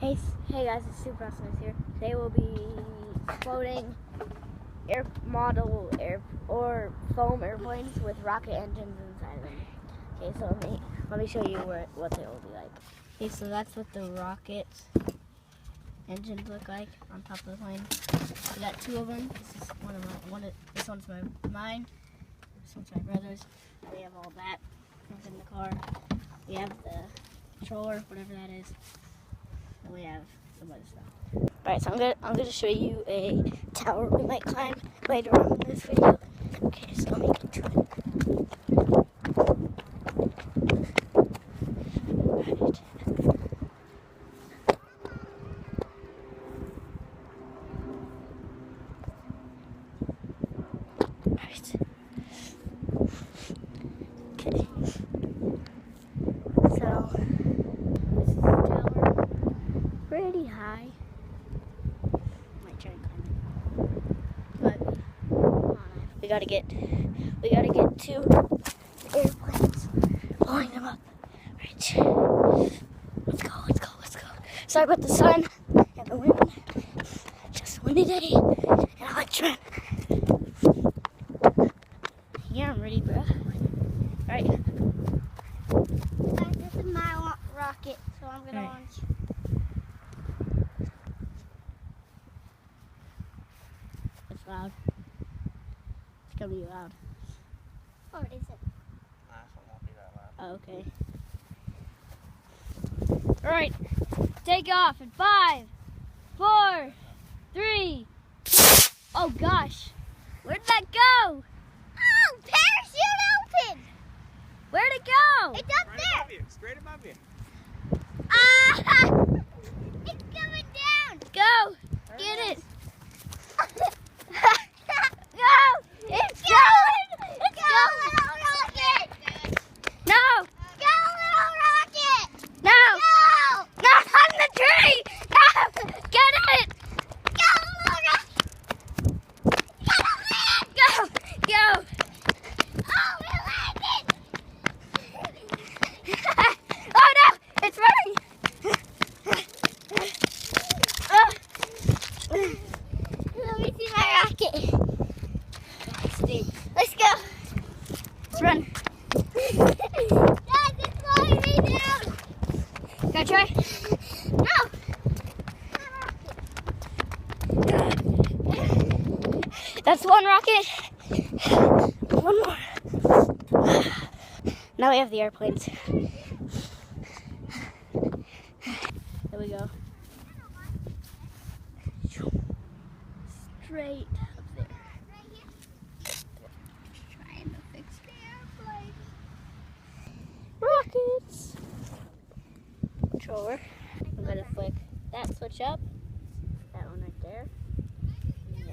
Hey guys, it's Super Awesome here. Today we'll be floating or foam airplanes with rocket engines inside of them. Okay, so let me show you what they will be like. Okay, so that's what the rocket engines look like on top of the plane. We got two of them. This is this one's mine. This one's my brother's. We have all that in the car. We have the controller, whatever that is. And we have some other stuff. Alright, so I'm gonna show you a tower we might climb later on in this video. Okay, so let me get to it. Alright. Okay. So this is the tower. Pretty high. Might try to climb it. But we gotta get two airplanes, blowing them up. Right. Let's go. Sorry about the sun and the wind. Just a windy day, and I like trying. Yeah, I'm ready, bro. Alright. This is my rocket, so I'm gonna launch. It's loud. It's gonna be loud. Oh, it isn't. This one won't be that loud. Oh, okay. Alright. Take off in 5, 4, 3. Oh gosh. Where'd that go? Oh, parachute open! Where'd it go? It's up Right there! above you, straight above you. Ah! It's coming down! Go. Get it. Go. It's going. It's Go, going. little rocket! No. Go, little rocket! No. Go! Not on the tree. No. Get it. Go, little rocket! Go. Go. Oh, we landed! Oh no. It's running. Let me see my rocket. Let's go. Let's run. Dad, it's slowing me down. Can I try? No. That's one rocket. One more. Now we have the airplanes. There we go. Straight up there. Trying to fix the airplane. Rockets. Controller. I'm gonna flick that switch up. That one right there. Yeah.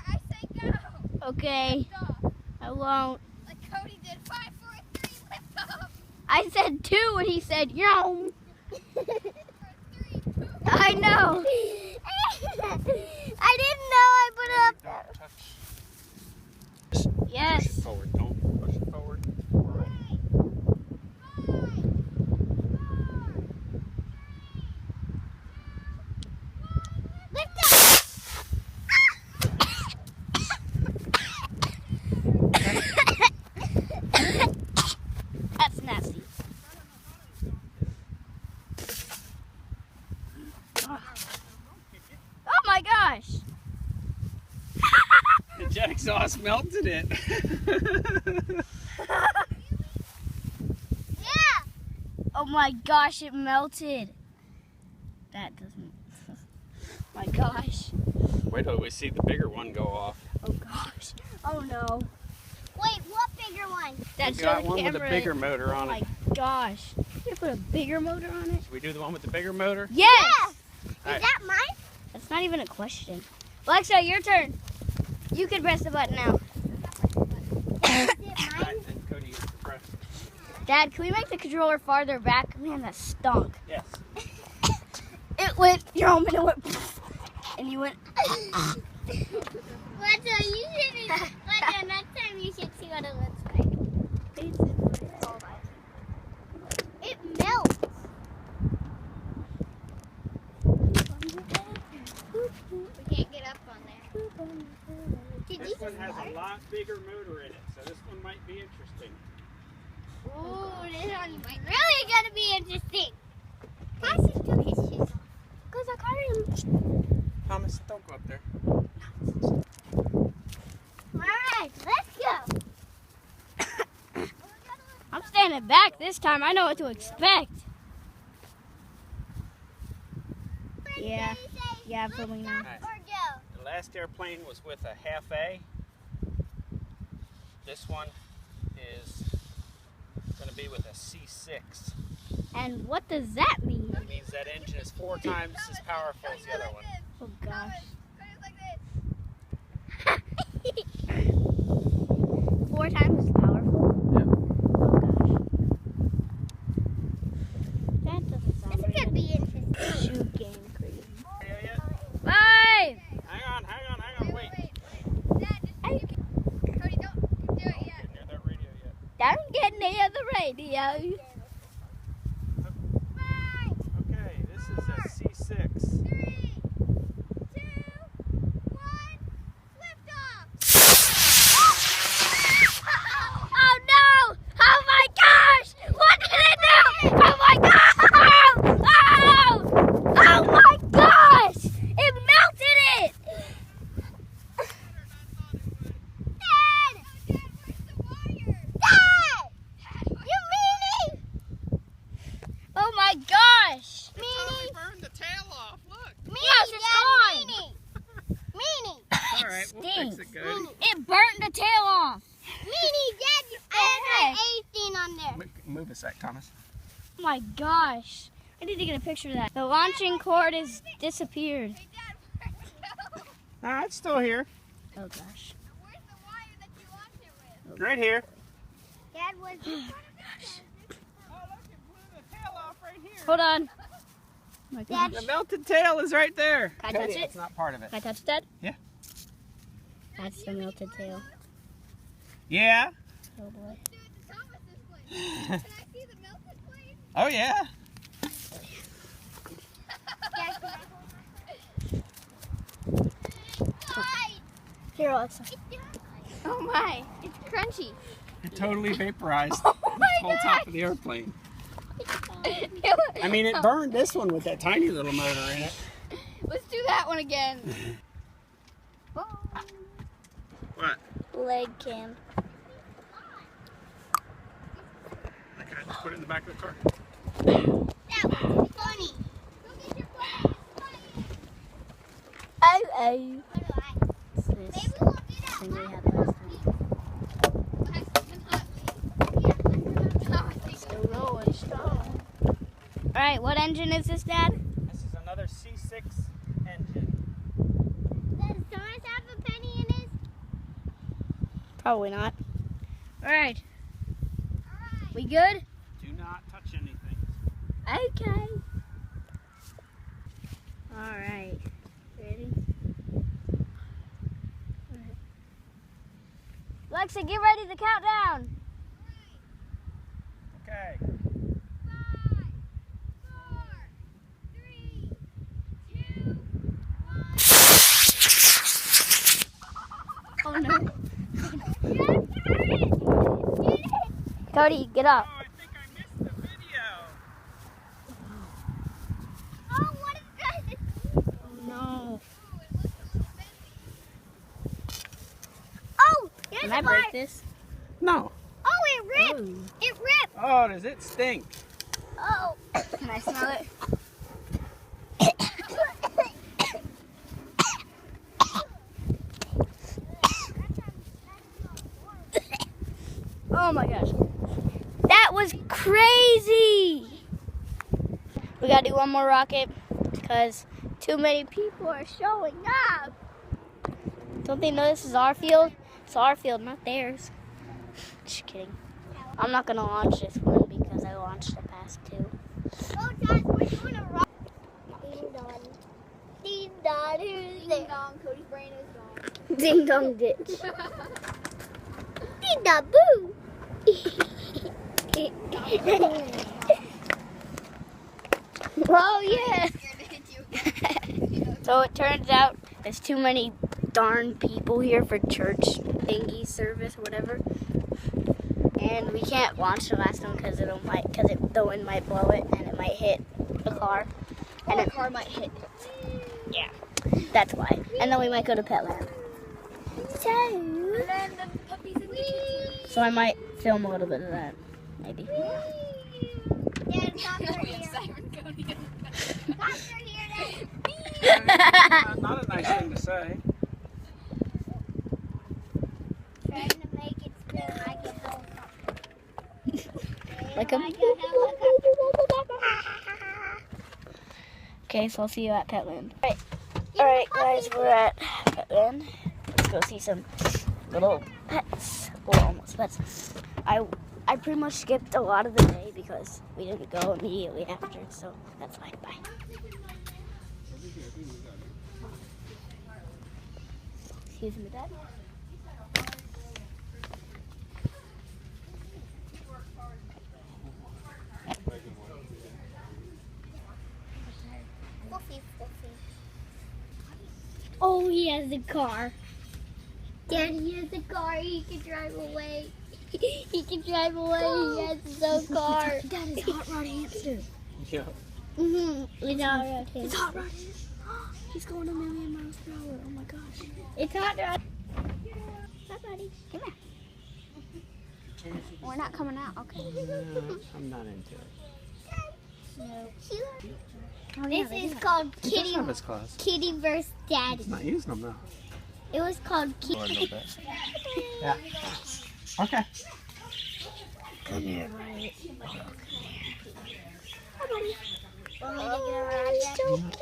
I say go. Okay. I won't. Like Cody did 5, 4, 3, lift off. I said 2 and he said yo. 3, 2. I know. I didn't know I put it up there. Don't touch. Push Yes. it forward. Don't push it forward. Lift up. That's nasty. Oh my gosh. The jet exhaust melted it. Yeah. Oh my gosh, it melted. That doesn't. My gosh. Wait till we see the bigger one go off. Oh gosh. Oh no. Wait, what bigger one? That's We got the one with a camera. bigger motor Oh on my it. gosh. You put a bigger motor on it? Should we do the one with the bigger motor? Yes. Is Alright. that mine? That's not even a question. Alexa, your turn. You can press the button now. Is it mine? Right, and Cody gets to press. Dad, can we make the controller farther back? Man, that stunk. Yes. It went, and it went, and you went. What are you should What next time you should see what it looks like. It melts. This one has a lot bigger motor in it, so this one might be interesting. Ooh, this one's really gonna be interesting. Thomas took his shoes off. Because I caught him. Thomas, don't go up there. Alright, let's go. I'm standing back this time. I know what to expect. Yeah. Yeah, I'm filming now. Or go. The last airplane was with a half A. This one is going to be with a C6. And what does that mean? That means that engine is 4 times as powerful as the other one. Oh gosh. 4 times as powerful? Yep. Oh gosh. That doesn't sound This very could good. be interesting. Shoot game crazy. Radio yet? Bye! Hang on, wait. Dad, Cody, don't do it yet. Get near that radio yet. Don't get near the radio. Okay, this is a C6. 3, 2, 1, lift off. Oh no! Oh my gosh! What did it do? Oh my gosh! Oh! Oh my gosh! It melted it! Dad! Where's the wire? Dad! You meanie! Oh my gosh! Meanie! Burned the tail off, look. Meanie, Yes, it's Dad, gone. Meanie! Alright, we'll fix it, Cody. It burnt the tail off. Meanie, Dad, you Hey. had anything on there. Move a sec, Thomas. Oh my gosh. I need to get a picture of that. The launching cord is disappeared. Hey, Dad, where'd it go? Nah, it's still here. Oh gosh. Where's the wire that you launched it with? Right here. Dad was in front of Oh, look, it blew the tail off right here. Hold on. Oh my gosh. The melted tail is right there. Can I touch Cody, it? It's not part of it. Can I touch that? Yeah. That's the melted tail. Yeah. Oh boy. Do it to Thomas's plane. Can I see the melted plane? Oh, yeah. Dad, can I hold Here, Alexa. Oh my, it's crunchy. It totally vaporized Oh the my whole top of the airplane. I mean, it Oh. burned this one with that tiny little motor in it. Let's do that one again. What? Leg cam. Okay, let's put it in the back of the car. That was funny. Go get your plane. Oh, oh. What do I? It's Maybe this we won't do that thing one. we had last time. Still going strong. Alright, what engine is this, Dad? This is another C6 engine. Does Thomas have a penny in his? Probably not. Alright, Alright. we good? Do not touch anything. Okay. Alright. Ready? Alright. Alexa, get ready to count down. Okay. 5, 4, 3, 2, 1. Oh no. Cody, get up. Oh, I think I missed the video. Oh, what is that? No. Ooh, it looks a little bendy. Oh, here's Can the I break part. this? No. Oh, it ripped. Ooh. It ripped. Oh, does it stink? Oh. Can I smell it? Oh my gosh. That was crazy. We gotta do one more rocket because too many people are showing up. Don't they know this is our field? It's our field, not theirs. Just kidding. I'm not gonna launch this one because I launched the past two. Oh, Dad, we're doing a rock. Ding dong. Ding dong. Who's Ding dong, Cody's brain is gone. Ding dong ditch. Ding dong, boo. Oh yeah. So it turns out there's too many darn people here for church thingy service, whatever. And we can't launch the last one because the wind might blow it and it might hit the car. And the car might hit. Yeah, that's why. And then we might go to Petland. So I might film a little bit of that, maybe. Not a nice thing to say. Trying to make it spin like a helicopter. Like a... Okay, so I'll see you at Petland. Alright guys, we're at Petland. Let's go see some little pets. Well, almost pets. I pretty much skipped a lot of the day because we didn't go immediately after, so that's fine. Bye. Excuse me, Dad. Oh, he has a car. Dad, he has a car. He can drive away. He can drive away. He has his own car. Dad is Hot Rod Hamster. Yeah. It's Hot Rod. It's Hot Rod Hamster. He's going a million miles per hour. Oh my gosh. It's Hot Rod. Hi, buddy. Come here. We're not coming out. Okay. I'm not into it. This is called Kitty. His class. Kitty vs. Daddy. Not using them though. It was called Kitty. Yeah. Okay. Come here, buddy. Want me to get around you? So cute.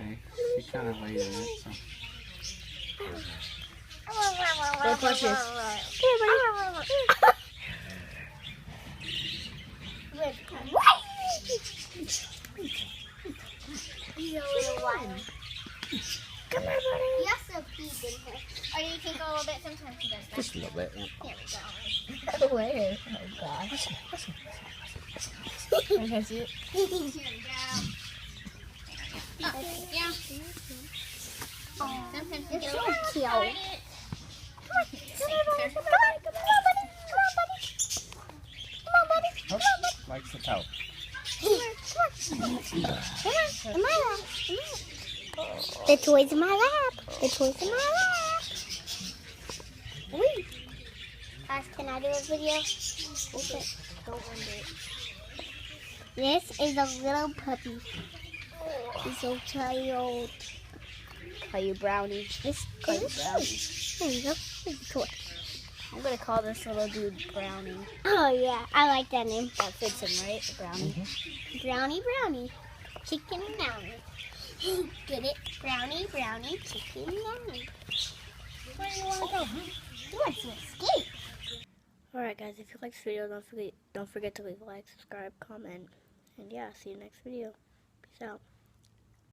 Okay. She kind of laid in it, so. Go push this. He's a little one. Come here, buddy. He also pees in here. Or do you think a little bit? Sometimes he does that. Just a little bit. Yeah. Here we go. Where? Oh gosh. Can I see it? Here we go. Yeah. Sometimes you get a little cute. Come on, Oh, likes the toe. The toy's in my lap. The toy's in my lap. Wait. Guys, can I do a video? Okay. This is a little puppy. He's so child. Call you Brownie. This Call you is Brownie. There you go. Here's the toy. I'm gonna call this little dude Brownie. Oh yeah, I like that name. That fits him, right? Brownie. Brownie, brownie, chicken brownie. Get it? Brownie, brownie, chicken brownie. Where do you want to go? You want to escape? Alright guys, if you like this video, don't forget to leave a like, subscribe, comment, and yeah, see you next video. Peace out.